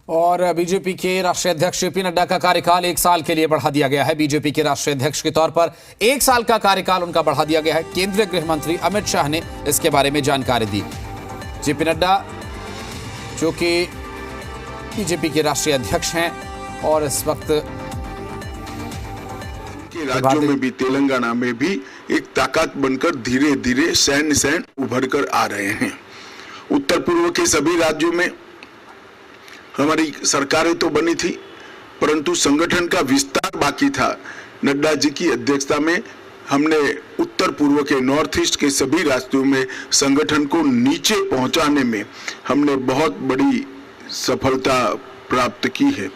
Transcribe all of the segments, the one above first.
और बीजेपी के राष्ट्रीय अध्यक्ष जेपी नड्डा का कार्यकाल 1 साल के लिए बढ़ा दिया गया है। बीजेपी के राष्ट्रीय अध्यक्ष के तौर पर 1 साल का कार्यकाल उनका बढ़ा दिया गया है। केंद्रीय गृह मंत्री अमित शाह ने इसके बारे में जानकारी दी। जेपी नड्डा जो कि बीजेपी के राष्ट्रीय अध्यक्ष हैं और इस वक्त के राज्यों में भी, तेलंगाना में भी एक ताकत बनकर धीरे धीरे सैन्य उभर कर आ रहे हैं। उत्तर पूर्व के सभी राज्यों में हमारी सरकारें तो बनी थी, परंतु संगठन का विस्तार बाकी था। नड्डा जी की अध्यक्षता में हमने उत्तर पूर्व के नॉर्थ ईस्ट के सभी राज्यों में संगठन को नीचे पहुंचाने में हमने बहुत बड़ी सफलता प्राप्त की है।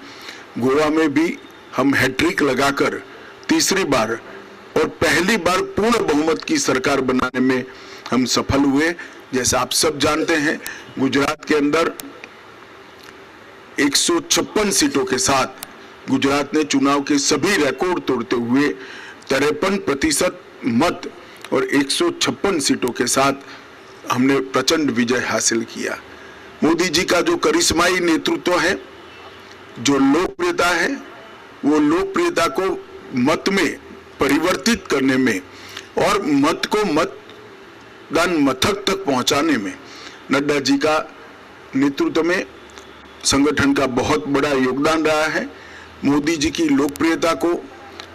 गोवा में भी हम हैट्रिक लगाकर तीसरी बार और पहली बार पूर्ण बहुमत की सरकार बनाने में हम सफल हुए। जैसा आप सब जानते हैं, गुजरात के अंदर 156 सीटों के साथ गुजरात ने चुनाव के सभी रिकॉर्ड तोड़ते हुए 53% मत और 156 सीटों के साथ हमने प्रचंड विजय हासिल किया। मोदी जी का जो करिश्माई नेतृत्व है, जो लोकप्रियता है, वो लोकप्रियता को मत में परिवर्तित करने में और मत को मतदान मथक तक पहुंचाने में नड्डा जी का नेतृत्व में संगठन का बहुत बड़ा योगदान रहा है। मोदी जी की लोकप्रियता को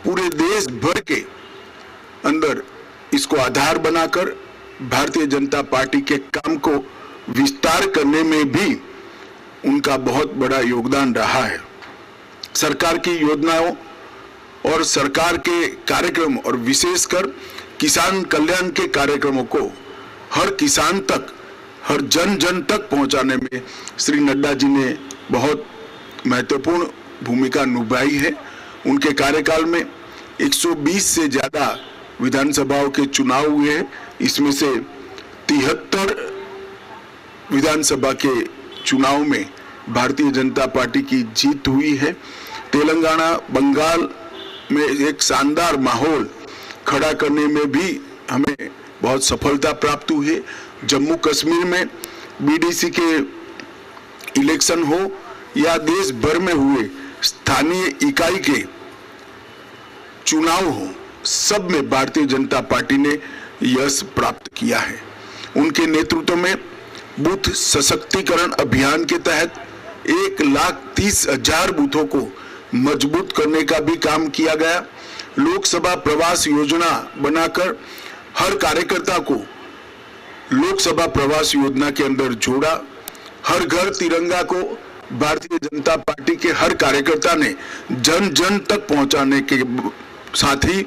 पूरे देश भर के अंदर इसको आधार बनाकर भारतीय जनता पार्टी के काम को विस्तार करने में भी उनका बहुत बड़ा योगदान रहा है। सरकार की योजनाओं और सरकार के कार्यक्रम और विशेषकर किसान कल्याण के कार्यक्रमों को हर किसान तक, हर जन जन तक पहुंचाने में श्री नड्डा जी ने बहुत महत्वपूर्ण भूमिका निभाई है। उनके कार्यकाल में 120 से ज्यादा विधानसभाओं के चुनाव हुए हैं। इसमें से 73 विधानसभा के चुनाव में भारतीय जनता पार्टी की जीत हुई है। तेलंगाना, बंगाल में एक शानदार माहौल खड़ा करने में भी हमें बहुत सफलता प्राप्त हुई है। जम्मू कश्मीर में बीडीसी के इलेक्शन हो या देश भर में हुए स्थानीय इकाई के चुनाव हो, सब में भारतीय जनता पार्टी ने यश प्राप्त किया है। उनके नेतृत्व में बूथ सशक्तिकरण अभियान के तहत 1,30,000 बूथों को मजबूत करने का भी काम किया गया। लोकसभा प्रवास योजना बनाकर हर कार्यकर्ता को लोकसभा प्रवास योजना के अंदर जोड़ा। हर घर तिरंगा को भारतीय जनता पार्टी के हर कार्यकर्ता ने जन जन तक पहुंचाने के साथ ही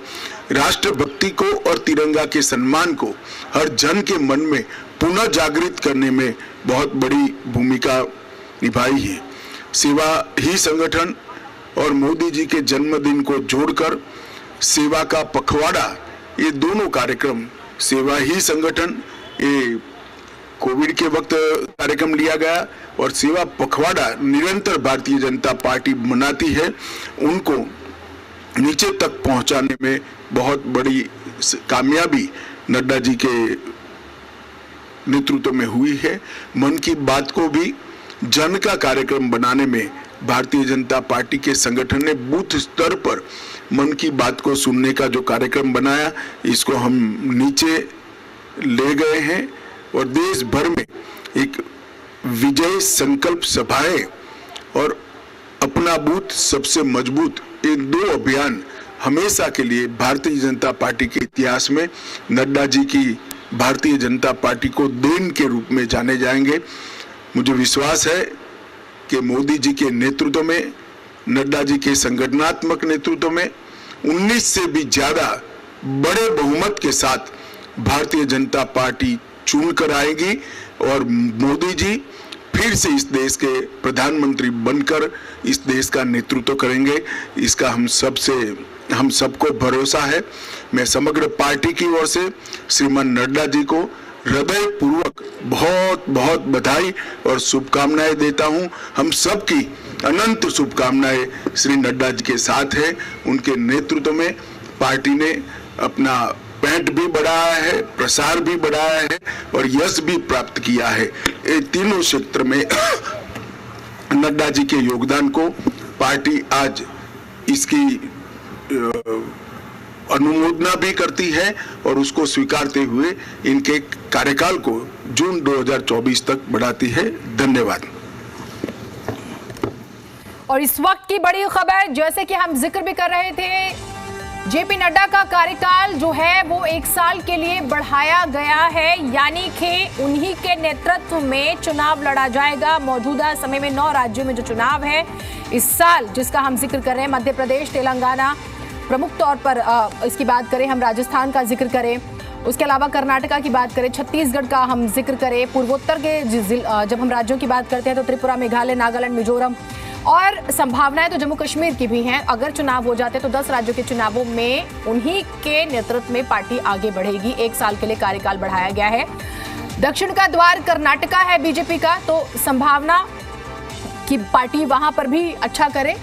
राष्ट्रभक्ति को और तिरंगा के सम्मान को हर जन के मन में पुनः जागृत करने में बहुत बड़ी भूमिका निभाई है। सेवा ही संगठन और मोदी जी के जन्मदिन को जोड़कर सेवा का पखवाड़ा, ये दोनों कार्यक्रम, सेवा ही संगठन ये कोविड के वक्त कार्यक्रम लिया गया और सेवा पखवाड़ा निरंतर भारतीय जनता पार्टी मनाती है, उनको नीचे तक पहुंचाने में बहुत बड़ी कामयाबी नड्डा जी के नेतृत्व में हुई है। मन की बात को भी जन का कार्यक्रम बनाने में भारतीय जनता पार्टी के संगठन ने बूथ स्तर पर मन की बात को सुनने का जो कार्यक्रम बनाया, इसको हम नीचे ले गए हैं और देश भर में एक विजय संकल्प सभाएं और अपना बूथ सबसे मजबूत, ये 2 अभियान हमेशा के लिए भारतीय जनता पार्टी के इतिहास में नड्डा जी की भारतीय जनता पार्टी को देन के रूप में जाने जाएंगे। मुझे विश्वास है कि मोदी जी के नेतृत्व में, नड्डा जी के संगठनात्मक नेतृत्व में 19 से भी ज्यादा बड़े बहुमत के साथ भारतीय जनता पार्टी चुन कर आएगी और मोदी जी फिर से इस देश के प्रधानमंत्री बनकर इस देश का नेतृत्व करेंगे। इसका हम सबको भरोसा है। मैं समग्र पार्टी की ओर से श्रीमान नड्डा जी को हृदय पूर्वक बहुत बहुत बधाई और शुभकामनाएं देता हूं। हम सबकी अनंत शुभकामनाएं श्री नड्डा जी के साथ है। उनके नेतृत्व में पार्टी ने अपना पैंट भी बढ़ाया है, प्रसार भी बढ़ाया है और यश भी प्राप्त किया है। ये तीनों क्षेत्र में नड्डा जी के योगदान को पार्टी आज इसकी अनुमोदना भी करती है और उसको स्वीकारते हुए इनके कार्यकाल को जून 2024 तक बढ़ाती है। धन्यवाद। और इस वक्त की बड़ी खबर, जैसे कि हम जिक्र भी कर रहे थे, जेपी नड्डा का कार्यकाल जो है वो 1 साल के लिए बढ़ाया गया है, यानी कि उन्हीं के नेतृत्व में चुनाव लड़ा जाएगा। मौजूदा समय में 9 राज्यों में जो चुनाव है इस साल, जिसका हम जिक्र कर रहे हैं, मध्य प्रदेश, तेलंगाना, प्रमुख तौर पर इसकी बात करें, हम राजस्थान का जिक्र करें, उसके अलावा कर्नाटका की बात करें, छत्तीसगढ़ का हम जिक्र करें, पूर्वोत्तर के जब हम राज्यों की बात करते हैं तो त्रिपुरा, मेघालय, नागालैंड, मिजोरम, और संभावनाएं तो जम्मू कश्मीर की भी हैं। अगर चुनाव हो जाते तो 10 राज्यों के चुनावों में उन्हीं के नेतृत्व में पार्टी आगे बढ़ेगी। 1 साल के लिए कार्यकाल बढ़ाया गया है। दक्षिण का द्वार कर्नाटका है बीजेपी का, तो संभावना कि पार्टी वहां पर भी अच्छा करे।